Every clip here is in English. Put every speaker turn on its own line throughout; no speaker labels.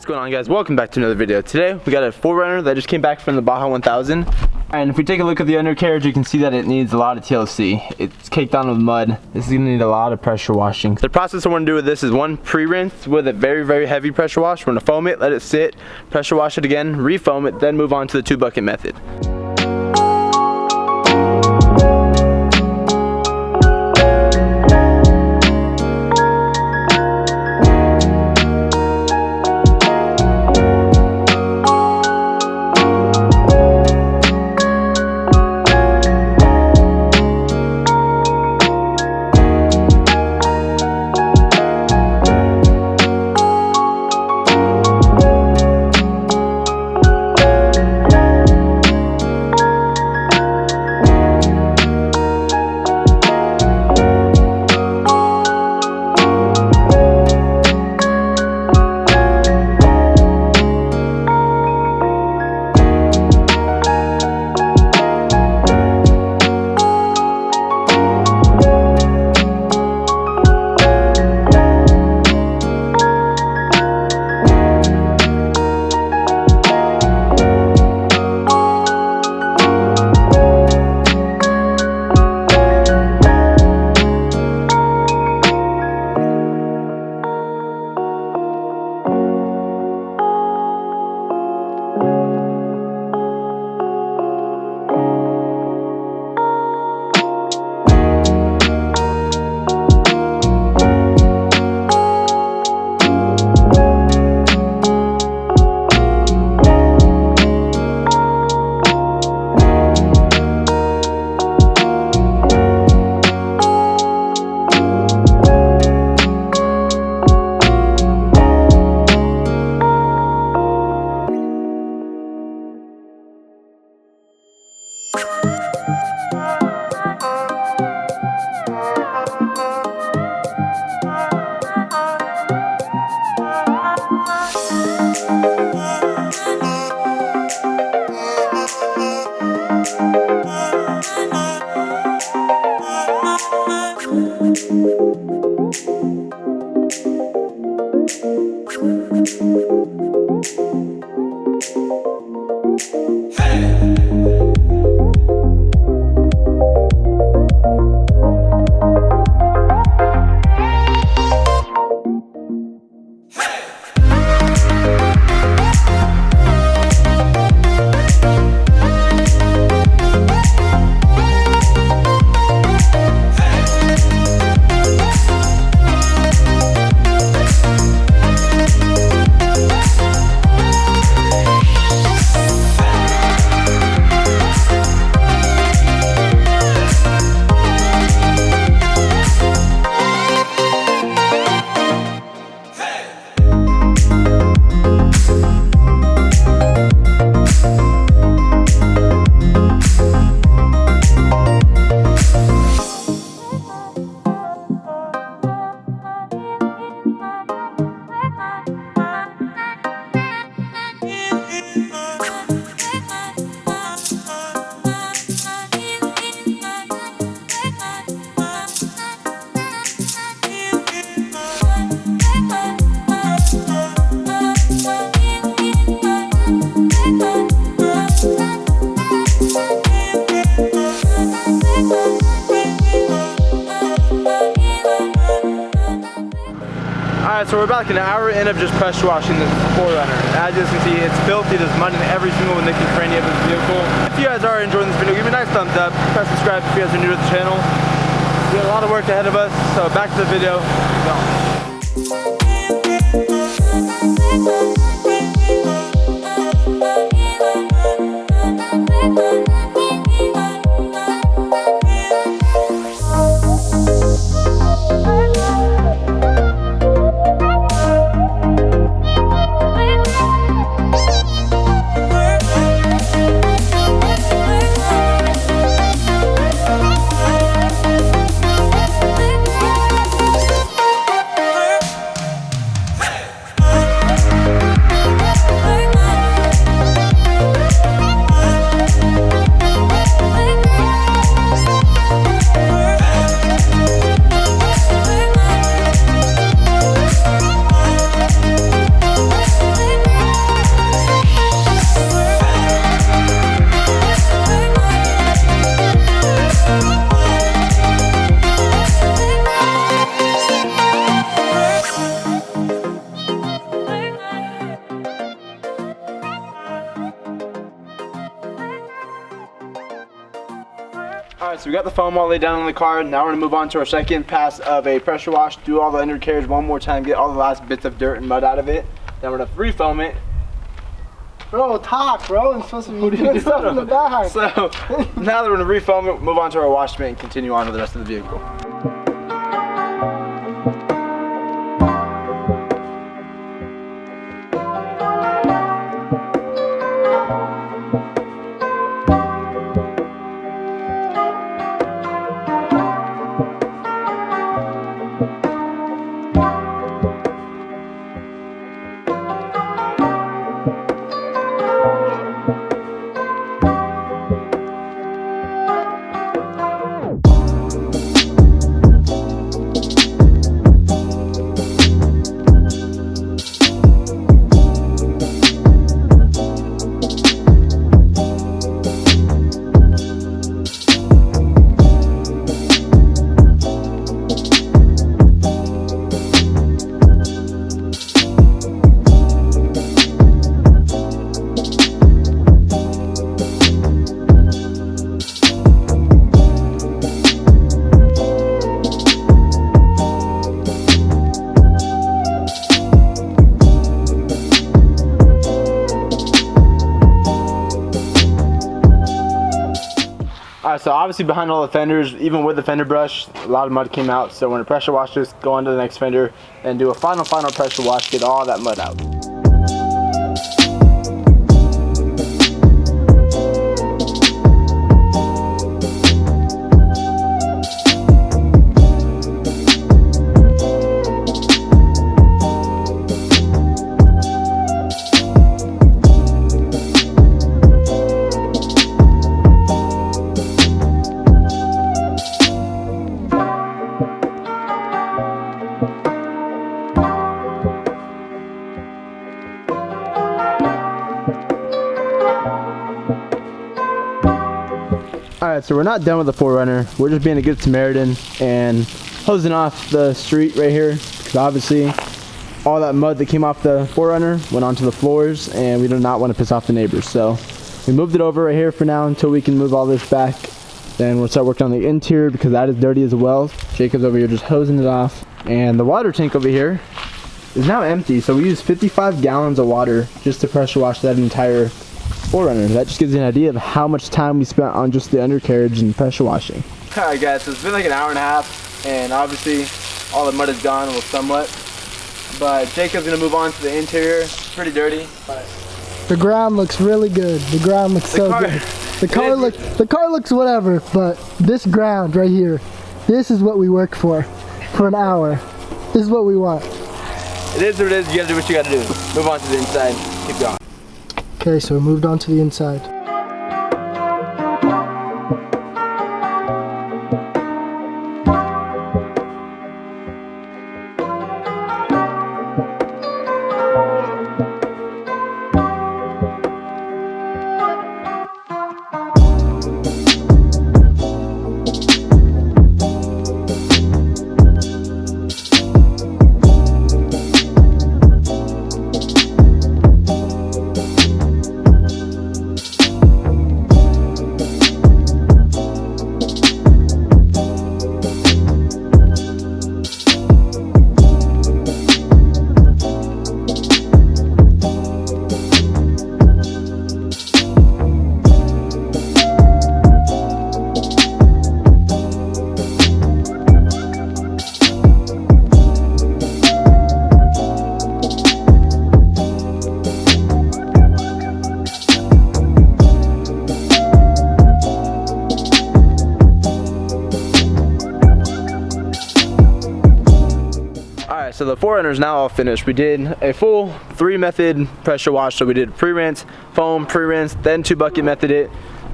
What's going on, guys? Welcome back to another video. Today we got a 4Runner that just came back from the Baja 1000, and if we take a look at the undercarriage, you can see that it needs a lot of TLC. It's caked on with mud. This is gonna need a lot of pressure washing. The process I want to do with this is one pre-rinse with a very heavy pressure wash. We're gonna foam it, let it sit, pressure wash it again, re-foam it, then move on to the 2-bucket method. Alright, so we're about an hour in of just pressure washing this 4Runner. As you can see, it's filthy. There's mud in every single nook and cranny of this vehicle. If you guys are enjoying this video, give me a nice thumbs up. Press subscribe if you guys are new to the channel. We got a lot of work ahead of us, so back to the video. Go. Alright, so we got the foam all laid down on the car. Now we're gonna move on to our second pass of a pressure wash. Do all the undercarriage one more time, get all the last bits of dirt and mud out of it. Then we're gonna refoam it.
Bro, talk, bro. I'm supposed to be doing stuff in the back.
So now that we're gonna refoam it, move on to our wash bay and continue on with the rest of the vehicle. Alright, so obviously behind all the fenders, even with the fender brush, a lot of mud came out. So we're gonna pressure wash this, go on to the next fender, and do a final pressure wash, get all that mud out. Alright, so we're not done with the 4Runner. We're just being a good Samaritan and hosing off the street right here, because obviously all that mud that came off the 4Runner went onto the floors and we do not want to piss off the neighbors. So we moved it over right here for now until we can move all this back. Then we'll start working on the interior because that is dirty as well. Jacob's over here just hosing it off. And the water tank over here is now empty. So we used 55 gallons of water just to pressure wash that entire 4Runner. That just gives you an idea of how much time we spent on just the undercarriage and pressure washing. Alright guys, so it's been like an hour and a half, and obviously all the mud is gone, well, somewhat. But Jacob's gonna move on to the interior. It's pretty dirty, but
the ground looks really good. The ground looks so good. The car looks whatever, but this ground right here, this is what we worked for an hour. This is what we want.
It is what it is. You gotta do what you gotta do. Move on to the inside. Keep going.
Okay, so we moved on to the inside.
So the 4Runner is now all finished. We did a full 3-method pressure wash. So we did pre-rinse, foam, pre-rinse, then 2-bucket method it.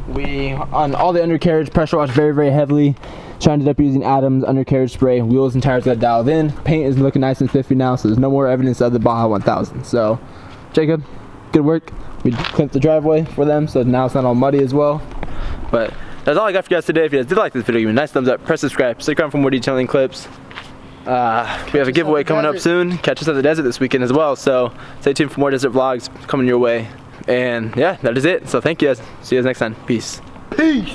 We, on all the undercarriage, pressure washed very, very heavily. Shined it up using Adam's undercarriage spray. Wheels and tires got dialed in. Paint is looking nice and spiffy now, so there's no more evidence of the Baja 1000. So, Jacob, good work. We clipped the driveway for them, so now it's not all muddy as well. But that's all I got for you guys today. If you guys did like this video, give me a nice thumbs up, press subscribe, stick around for more detailing clips. We have a giveaway coming up soon. Catch us at the desert this weekend as well, so stay tuned for more desert vlogs coming your way. And yeah, that is it. So thank you guys. See you guys next time. Peace.
Peace.